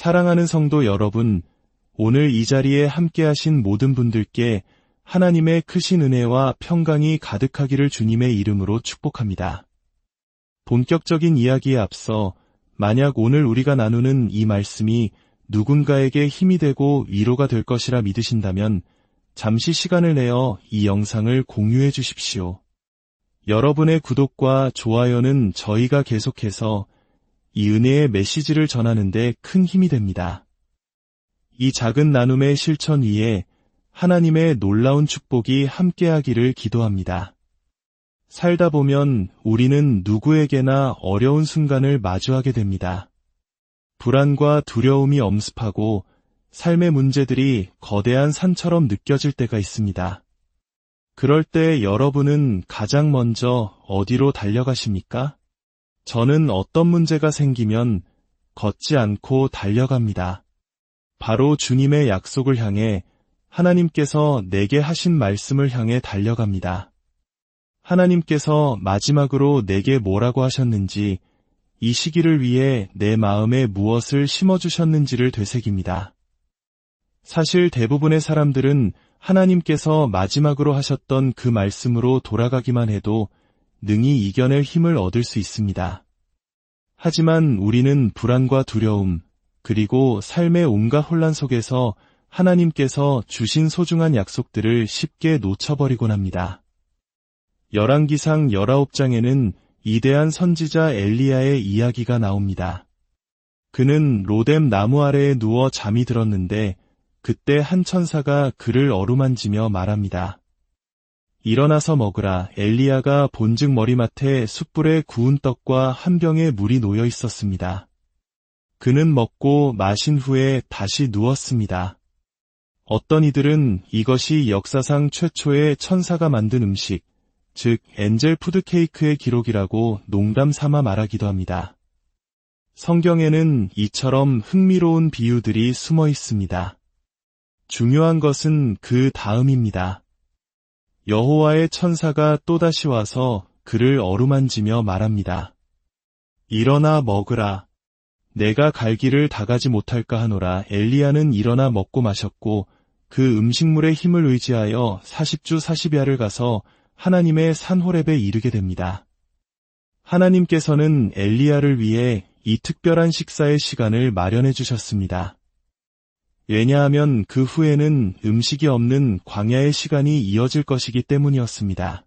사랑하는 성도 여러분, 오늘 이 자리에 함께하신 모든 분들께 하나님의 크신 은혜와 평강이 가득하기를 주님의 이름으로 축복합니다. 본격적인 이야기에 앞서 만약 오늘 우리가 나누는 이 말씀이 누군가에게 힘이 되고 위로가 될 것이라 믿으신다면 잠시 시간을 내어 이 영상을 공유해 주십시오. 여러분의 구독과 좋아요는 저희가 계속해서 이 은혜의 메시지를 전하는 데 큰 힘이 됩니다. 이 작은 나눔의 실천 위에 하나님의 놀라운 축복이 함께하기를 기도합니다. 살다 보면 우리는 누구에게나 어려운 순간을 마주하게 됩니다. 불안과 두려움이 엄습하고 삶의 문제들이 거대한 산처럼 느껴질 때가 있습니다. 그럴 때 여러분은 가장 먼저 어디로 달려가십니까? 저는 어떤 문제가 생기면 걷지 않고 달려갑니다. 바로 주님의 약속을 향해 하나님께서 내게 하신 말씀을 향해 달려갑니다. 하나님께서 마지막으로 내게 뭐라고 하셨는지, 이 시기를 위해 내 마음에 무엇을 심어주셨는지를 되새깁니다. 사실 대부분의 사람들은 하나님께서 마지막으로 하셨던 그 말씀으로 돌아가기만 해도 능히 이겨낼 힘을 얻을 수 있습니다. 하지만 우리는 불안과 두려움, 그리고 삶의 온갖 혼란 속에서 하나님께서 주신 소중한 약속들을 쉽게 놓쳐버리곤 합니다. 열왕기상 19장에는 위대한 선지자 엘리야의 이야기가 나옵니다. 그는 로뎀 나무 아래에 누워 잠이 들었는데 그때 한 천사가 그를 어루만지며 말합니다. 일어나서 먹으라. 엘리야가 본즉 머리맡에 숯불에 구운 떡과 한 병에 물이 놓여 있었습니다. 그는 먹고 마신 후에 다시 누웠습니다. 어떤 이들은 이것이 역사상 최초의 천사가 만든 음식, 즉 엔젤 푸드케이크의 기록이라고 농담 삼아 말하기도 합니다. 성경에는 이처럼 흥미로운 비유들이 숨어 있습니다. 중요한 것은 그 다음입니다. 여호와의 천사가 또다시 와서 그를 어루만지며 말합니다. 일어나 먹으라. 내가 갈 길을 다 가지 못할까 하노라. 엘리야는 일어나 먹고 마셨고 그 음식물의 힘을 의지하여 40주 40야를 가서 하나님의 산 호렙에 이르게 됩니다. 하나님께서는 엘리야를 위해 이 특별한 식사의 시간을 마련해 주셨습니다. 왜냐하면 그 후에는 음식이 없는 광야의 시간이 이어질 것이기 때문이었습니다.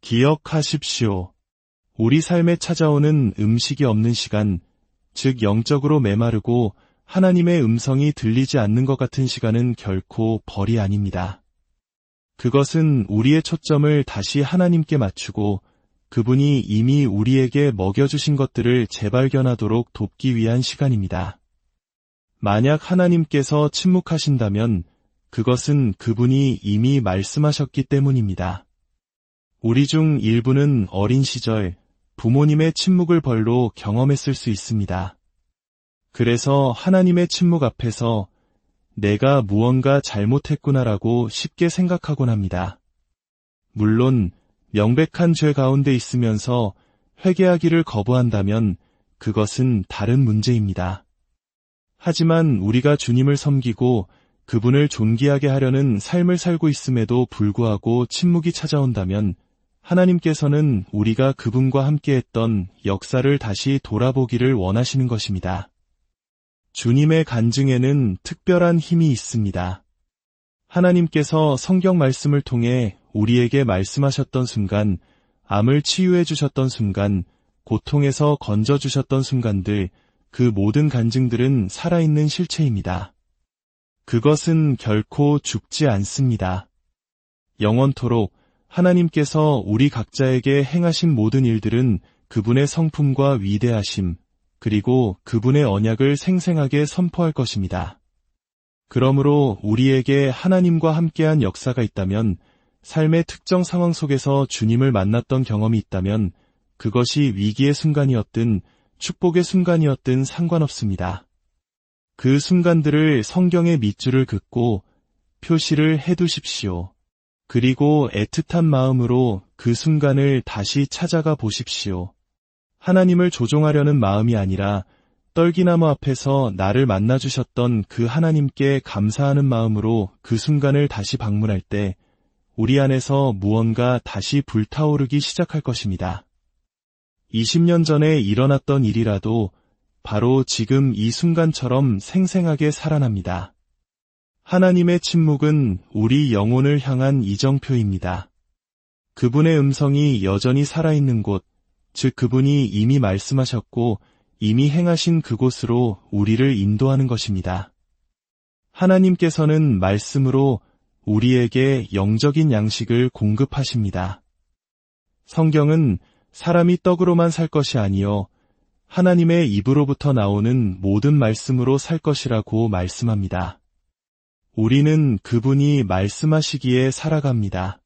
기억하십시오. 우리 삶에 찾아오는 음식이 없는 시간, 즉 영적으로 메마르고 하나님의 음성이 들리지 않는 것 같은 시간은 결코 벌이 아닙니다. 그것은 우리의 초점을 다시 하나님께 맞추고 그분이 이미 우리에게 먹여주신 것들을 재발견하도록 돕기 위한 시간입니다. 만약 하나님께서 침묵하신다면 그것은 그분이 이미 말씀하셨기 때문입니다. 우리 중 일부는 어린 시절 부모님의 침묵을 벌로 경험했을 수 있습니다. 그래서 하나님의 침묵 앞에서 내가 무언가 잘못했구나라고 쉽게 생각하곤 합니다. 물론 명백한 죄 가운데 있으면서 회개하기를 거부한다면 그것은 다른 문제입니다. 하지만 우리가 주님을 섬기고 그분을 존귀하게 하려는 삶을 살고 있음에도 불구하고 침묵이 찾아온다면 하나님께서는 우리가 그분과 함께했던 역사를 다시 돌아보기를 원하시는 것입니다. 주님의 간증에는 특별한 힘이 있습니다. 하나님께서 성경 말씀을 통해 우리에게 말씀하셨던 순간, 암을 치유해 주셨던 순간, 고통에서 건져주셨던 순간들, 그 모든 간증들은 살아있는 실체입니다. 그것은 결코 죽지 않습니다. 영원토록 하나님께서 우리 각자에게 행하신 모든 일들은 그분의 성품과 위대하심, 그리고 그분의 언약을 생생하게 선포할 것입니다. 그러므로 우리에게 하나님과 함께한 역사가 있다면, 삶의 특정 상황 속에서 주님을 만났던 경험이 있다면 그것이 위기의 순간이었든 축복의 순간이었든 상관없습니다. 그 순간들을 성경의 밑줄을 긋고 표시를 해두십시오. 그리고 애틋한 마음으로 그 순간을 다시 찾아가 보십시오. 하나님을 조종하려는 마음이 아니라 떨기나무 앞에서 나를 만나주셨던 그 하나님께 감사하는 마음으로 그 순간을 다시 방문할 때 우리 안에서 무언가 다시 불타오르기 시작할 것입니다. 20년 전에 일어났던 일이라도 바로 지금 이 순간처럼 생생하게 살아납니다. 하나님의 침묵은 우리 영혼을 향한 이정표입니다. 그분의 음성이 여전히 살아있는 곳, 즉 그분이 이미 말씀하셨고 이미 행하신 그곳으로 우리를 인도하는 것입니다. 하나님께서는 말씀으로 우리에게 영적인 양식을 공급하십니다. 성경은 사람이 떡으로만 살 것이 아니요 하나님의 입으로부터 나오는 모든 말씀으로 살 것이라고 말씀합니다. 우리는 그분이 말씀하시기에 살아갑니다.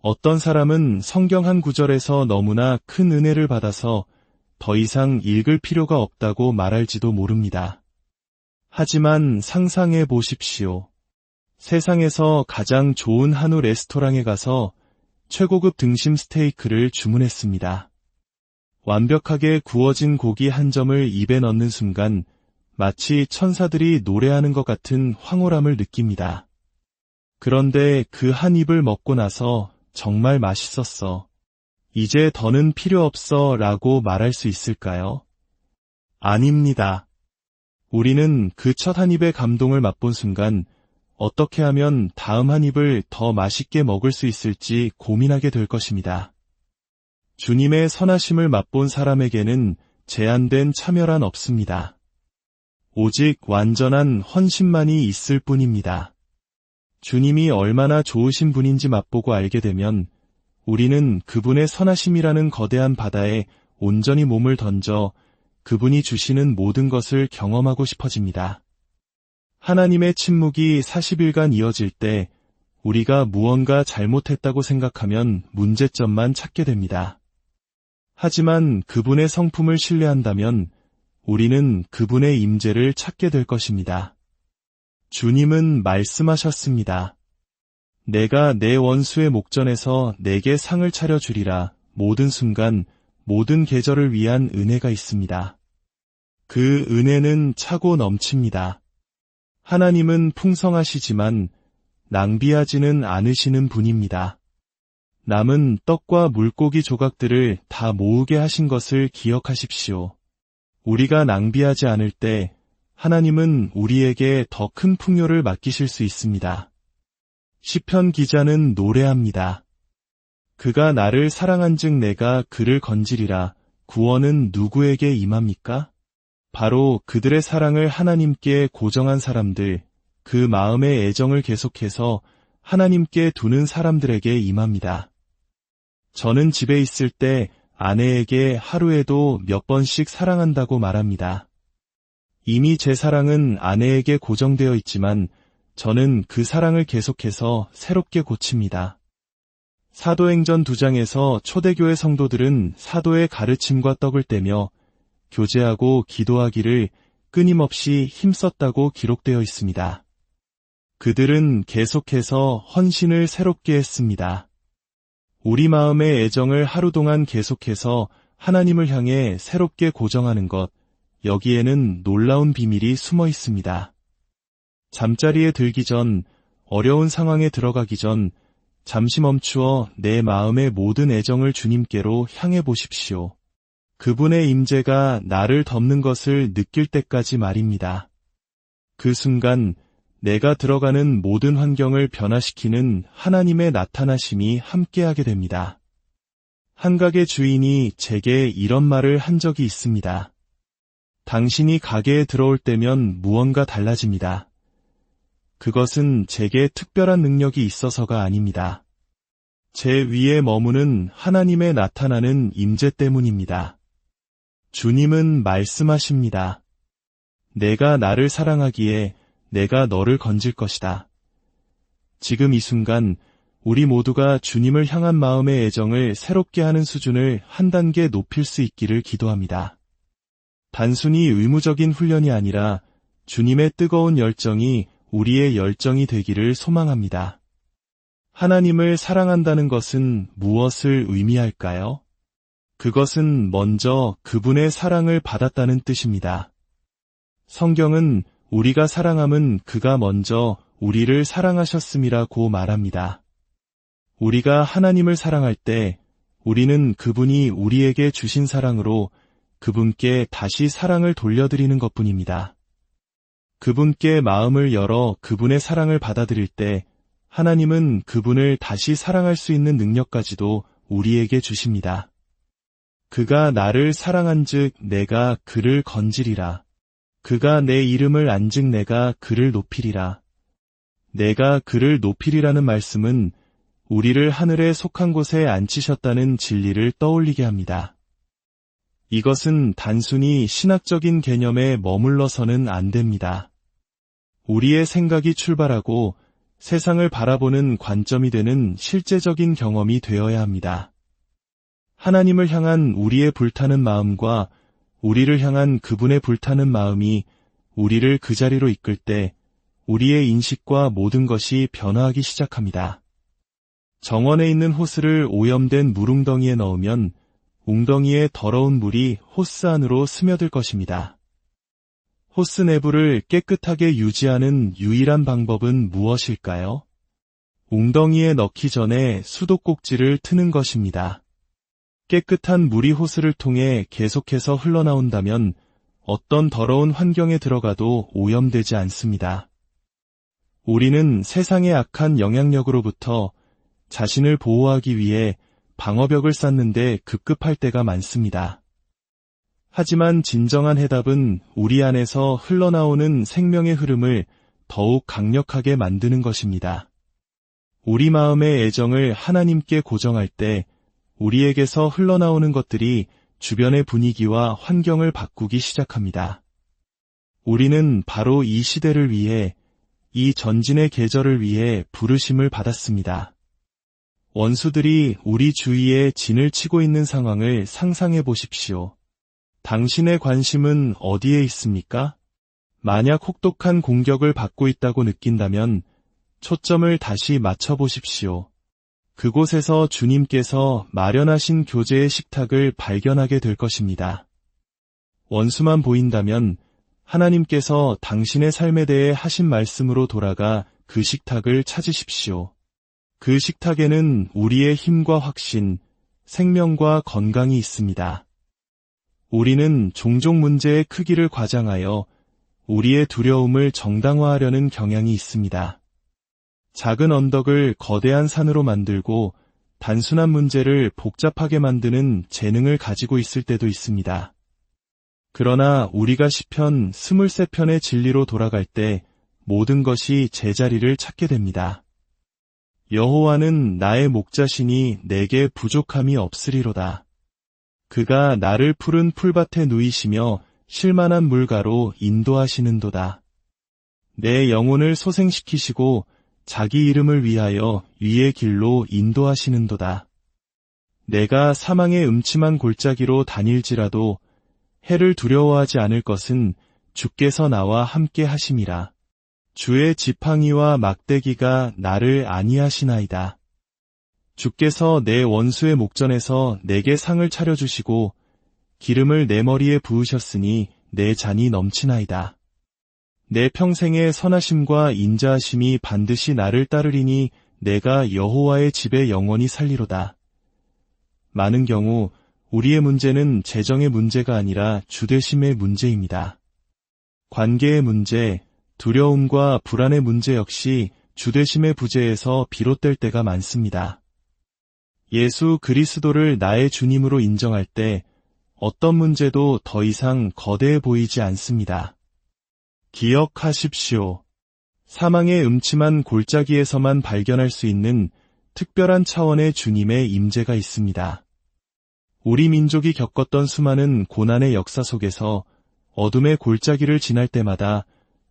어떤 사람은 성경 한 구절에서 너무나 큰 은혜를 받아서 더 이상 읽을 필요가 없다고 말할지도 모릅니다. 하지만 상상해 보십시오. 세상에서 가장 좋은 한우 레스토랑에 가서 최고급 등심 스테이크를 주문했습니다. 완벽하게 구워진 고기 한 점을 입에 넣는 순간 마치 천사들이 노래하는 것 같은 황홀함을 느낍니다. 그런데 그 한 입을 먹고 나서 정말 맛있었어. 이제 더는 필요 없어 라고 말할 수 있을까요? 아닙니다. 우리는 그 첫 한 입의 감동을 맛본 순간 어떻게 하면 다음 한 입을 더 맛있게 먹을 수 있을지 고민하게 될 것입니다. 주님의 선하심을 맛본 사람에게는 제한된 참여란 없습니다. 오직 완전한 헌신만이 있을 뿐입니다. 주님이 얼마나 좋으신 분인지 맛보고 알게 되면 우리는 그분의 선하심이라는 거대한 바다에 온전히 몸을 던져 그분이 주시는 모든 것을 경험하고 싶어집니다. 하나님의 침묵이 40일간 이어질 때 우리가 무언가 잘못했다고 생각하면 문제점만 찾게 됩니다. 하지만 그분의 성품을 신뢰한다면 우리는 그분의 임재를 찾게 될 것입니다. 주님은 말씀하셨습니다. 내가 내 원수의 목전에서 내게 상을 차려주리라. 모든 순간, 모든 계절을 위한 은혜가 있습니다. 그 은혜는 차고 넘칩니다. 하나님은 풍성하시지만 낭비하지는 않으시는 분입니다. 남은 떡과 물고기 조각들을 다 모으게 하신 것을 기억하십시오. 우리가 낭비하지 않을 때 하나님은 우리에게 더 큰 풍요를 맡기실 수 있습니다. 시편 기자는 노래합니다. 그가 나를 사랑한즉 내가 그를 건지리라. 구원은 누구에게 임합니까? 바로 그들의 사랑을 하나님께 고정한 사람들, 그 마음의 애정을 계속해서 하나님께 두는 사람들에게 임합니다. 저는 집에 있을 때 아내에게 하루에도 몇 번씩 사랑한다고 말합니다. 이미 제 사랑은 아내에게 고정되어 있지만 저는 그 사랑을 계속해서 새롭게 고칩니다. 사도행전 2장에서 초대교회 성도들은 사도의 가르침과 떡을 떼며 교제하고 기도하기를 끊임없이 힘썼다고 기록되어 있습니다. 그들은 계속해서 헌신을 새롭게 했습니다. 우리 마음의 애정을 하루 동안 계속해서 하나님을 향해 새롭게 고정하는 것, 여기에는 놀라운 비밀이 숨어 있습니다. 잠자리에 들기 전, 어려운 상황에 들어가기 전, 잠시 멈추어 내 마음의 모든 애정을 주님께로 향해 보십시오. 그분의 임재가 나를 덮는 것을 느낄 때까지 말입니다. 그 순간 내가 들어가는 모든 환경을 변화시키는 하나님의 나타나심이 함께하게 됩니다. 한 가게 주인이 제게 이런 말을 한 적이 있습니다. 당신이 가게에 들어올 때면 무언가 달라집니다. 그것은 제게 특별한 능력이 있어서가 아닙니다. 제 위에 머무는 하나님의 나타나는 임재 때문입니다. 주님은 말씀하십니다. 내가 나를 사랑하기에 내가 너를 건질 것이다. 지금 이 순간 우리 모두가 주님을 향한 마음의 애정을 새롭게 하는 수준을 한 단계 높일 수 있기를 기도합니다. 단순히 의무적인 훈련이 아니라 주님의 뜨거운 열정이 우리의 열정이 되기를 소망합니다. 하나님을 사랑한다는 것은 무엇을 의미할까요? 그것은 먼저 그분의 사랑을 받았다는 뜻입니다. 성경은 우리가 사랑함은 그가 먼저 우리를 사랑하셨음이라고 말합니다. 우리가 하나님을 사랑할 때 우리는 그분이 우리에게 주신 사랑으로 그분께 다시 사랑을 돌려드리는 것뿐입니다. 그분께 마음을 열어 그분의 사랑을 받아들일 때 하나님은 그분을 다시 사랑할 수 있는 능력까지도 우리에게 주십니다. 그가 나를 사랑한즉 내가 그를 건지리라. 그가 내 이름을 안즉 내가 그를 높이리라. 내가 그를 높이리라는 말씀은 우리를 하늘에 속한 곳에 앉히셨다는 진리를 떠올리게 합니다. 이것은 단순히 신학적인 개념에 머물러서는 안 됩니다. 우리의 생각이 출발하고 세상을 바라보는 관점이 되는 실제적인 경험이 되어야 합니다. 하나님을 향한 우리의 불타는 마음과 우리를 향한 그분의 불타는 마음이 우리를 그 자리로 이끌 때 우리의 인식과 모든 것이 변화하기 시작합니다. 정원에 있는 호스를 오염된 물웅덩이에 넣으면 웅덩이의 더러운 물이 호스 안으로 스며들 것입니다. 호스 내부를 깨끗하게 유지하는 유일한 방법은 무엇일까요? 웅덩이에 넣기 전에 수도꼭지를 트는 것입니다. 깨끗한 물이 호스를 통해 계속해서 흘러나온다면 어떤 더러운 환경에 들어가도 오염되지 않습니다. 우리는 세상의 악한 영향력으로부터 자신을 보호하기 위해 방어벽을 쌓는데 급급할 때가 많습니다. 하지만 진정한 해답은 우리 안에서 흘러나오는 생명의 흐름을 더욱 강력하게 만드는 것입니다. 우리 마음의 애정을 하나님께 고정할 때 우리에게서 흘러나오는 것들이 주변의 분위기와 환경을 바꾸기 시작합니다. 우리는 바로 이 시대를 위해, 이 전진의 계절을 위해 부르심을 받았습니다. 원수들이 우리 주위에 진을 치고 있는 상황을 상상해 보십시오. 당신의 관심은 어디에 있습니까? 만약 혹독한 공격을 받고 있다고 느낀다면 초점을 다시 맞춰보십시오. 그곳에서 주님께서 마련하신 교제의 식탁을 발견하게 될 것입니다. 원수만 보인다면 하나님께서 당신의 삶에 대해 하신 말씀으로 돌아가 그 식탁을 찾으십시오. 그 식탁에는 우리의 힘과 확신, 생명과 건강이 있습니다. 우리는 종종 문제의 크기를 과장하여 우리의 두려움을 정당화하려는 경향이 있습니다. 작은 언덕을 거대한 산으로 만들고 단순한 문제를 복잡하게 만드는 재능을 가지고 있을 때도 있습니다. 그러나 우리가 시편 23편의 진리로 돌아갈 때 모든 것이 제자리를 찾게 됩니다. 여호와는 나의 목자시니 내게 부족함이 없으리로다. 그가 나를 푸른 풀밭에 누이시며 쉴만한 물가로 인도하시는도다. 내 영혼을 소생시키시고 자기 이름을 위하여 위의 길로 인도하시는도다. 내가 사망의 음침한 골짜기로 다닐지라도 해를 두려워하지 않을 것은 주께서 나와 함께 하심이라. 주의 지팡이와 막대기가 나를 안위하시나이다. 주께서 내 원수의 목전에서 내게 상을 차려주시고 기름을 내 머리에 부으셨으니 내 잔이 넘치나이다. 내 평생의 선하심과 인자하심이 반드시 나를 따르리니 내가 여호와의 집에 영원히 살리로다. 많은 경우 우리의 문제는 재정의 문제가 아니라 주되심의 문제입니다. 관계의 문제, 두려움과 불안의 문제 역시 주되심의 부재에서 비롯될 때가 많습니다. 예수 그리스도를 나의 주님으로 인정할 때 어떤 문제도 더 이상 거대해 보이지 않습니다. 기억하십시오. 사망의 음침한 골짜기에서만 발견할 수 있는 특별한 차원의 주님의 임재가 있습니다. 우리 민족이 겪었던 수많은 고난의 역사 속에서 어둠의 골짜기를 지날 때마다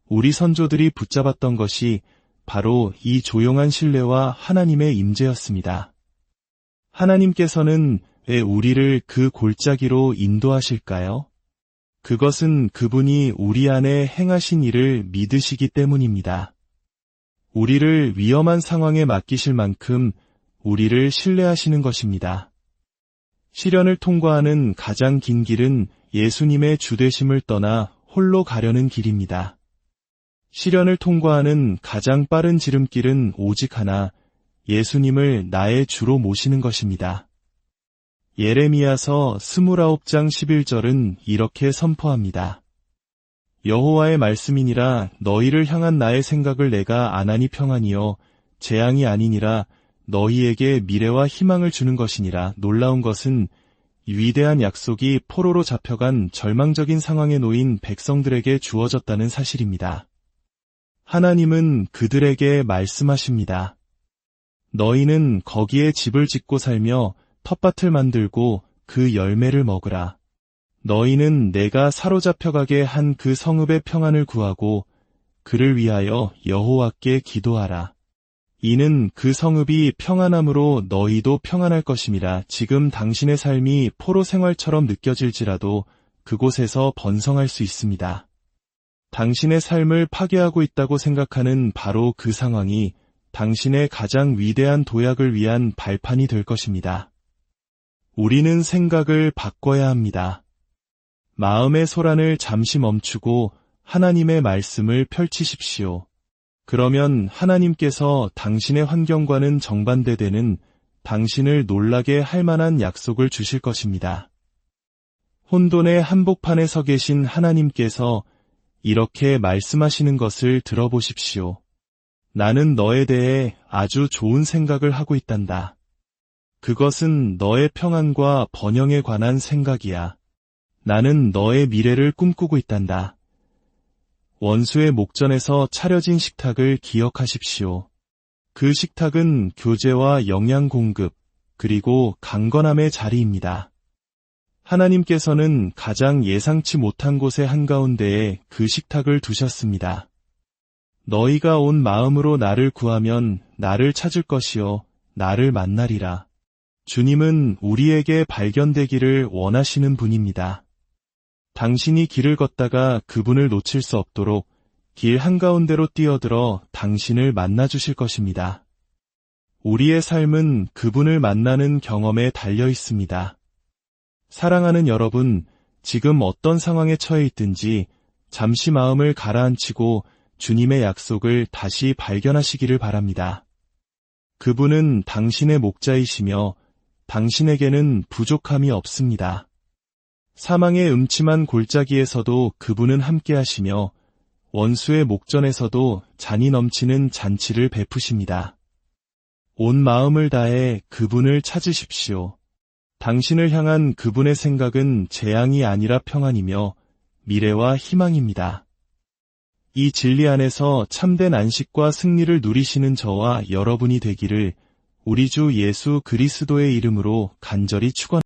우리 선조들이 붙잡았던 것이 바로 이 조용한 신뢰와 하나님의 임재였습니다. 하나님께서는 왜 우리를 그 골짜기로 인도하실까요? 그것은 그분이 우리 안에 행하신 일을 믿으시기 때문입니다. 우리를 위험한 상황에 맡기실 만큼 우리를 신뢰하시는 것입니다. 시련을 통과하는 가장 긴 길은 예수님의 주되심을 떠나 홀로 가려는 길입니다. 시련을 통과하는 가장 빠른 지름길은 오직 하나, 예수님을 나의 주로 모시는 것입니다. 예레미야서 29장 11절은 이렇게 선포합니다. 여호와의 말씀이니라 너희를 향한 나의 생각을 내가 안하니 평안이요 재앙이 아니니라 너희에게 미래와 희망을 주는 것이니라. 놀라운 것은 위대한 약속이 포로로 잡혀간 절망적인 상황에 놓인 백성들에게 주어졌다는 사실입니다. 하나님은 그들에게 말씀하십니다. 너희는 거기에 집을 짓고 살며 텃밭을 만들고 그 열매를 먹으라. 너희는 내가 사로잡혀가게 한 그 성읍의 평안을 구하고 그를 위하여 여호와께 기도하라. 이는 그 성읍이 평안함으로 너희도 평안할 것임이라. 지금 당신의 삶이 포로 생활처럼 느껴질지라도 그곳에서 번성할 수 있습니다. 당신의 삶을 파괴하고 있다고 생각하는 바로 그 상황이 당신의 가장 위대한 도약을 위한 발판이 될 것입니다. 우리는 생각을 바꿔야 합니다. 마음의 소란을 잠시 멈추고 하나님의 말씀을 펼치십시오. 그러면 하나님께서 당신의 환경과는 정반대되는 당신을 놀라게 할 만한 약속을 주실 것입니다. 혼돈의 한복판에 서 계신 하나님께서 이렇게 말씀하시는 것을 들어보십시오. 나는 너에 대해 아주 좋은 생각을 하고 있단다. 그것은 너의 평안과 번영에 관한 생각이야. 나는 너의 미래를 꿈꾸고 있단다. 원수의 목전에서 차려진 식탁을 기억하십시오. 그 식탁은 교제와 영양 공급, 그리고 강건함의 자리입니다. 하나님께서는 가장 예상치 못한 곳의 한가운데에 그 식탁을 두셨습니다. 너희가 온 마음으로 나를 구하면 나를 찾을 것이요 나를 만나리라. 주님은 우리에게 발견되기를 원하시는 분입니다. 당신이 길을 걷다가 그분을 놓칠 수 없도록 길 한가운데로 뛰어들어 당신을 만나주실 것입니다. 우리의 삶은 그분을 만나는 경험에 달려 있습니다. 사랑하는 여러분, 지금 어떤 상황에 처해 있든지 잠시 마음을 가라앉히고 주님의 약속을 다시 발견하시기를 바랍니다. 그분은 당신의 목자이시며 당신에게는 부족함이 없습니다. 사망의 음침한 골짜기에서도 그분은 함께하시며 원수의 목전에서도 잔이 넘치는 잔치를 베푸십니다. 온 마음을 다해 그분을 찾으십시오. 당신을 향한 그분의 생각은 재앙이 아니라 평안이며 미래와 희망입니다. 이 진리 안에서 참된 안식과 승리를 누리시는 저와 여러분이 되기를 우리 주 예수 그리스도의 이름으로 간절히 축원합니다.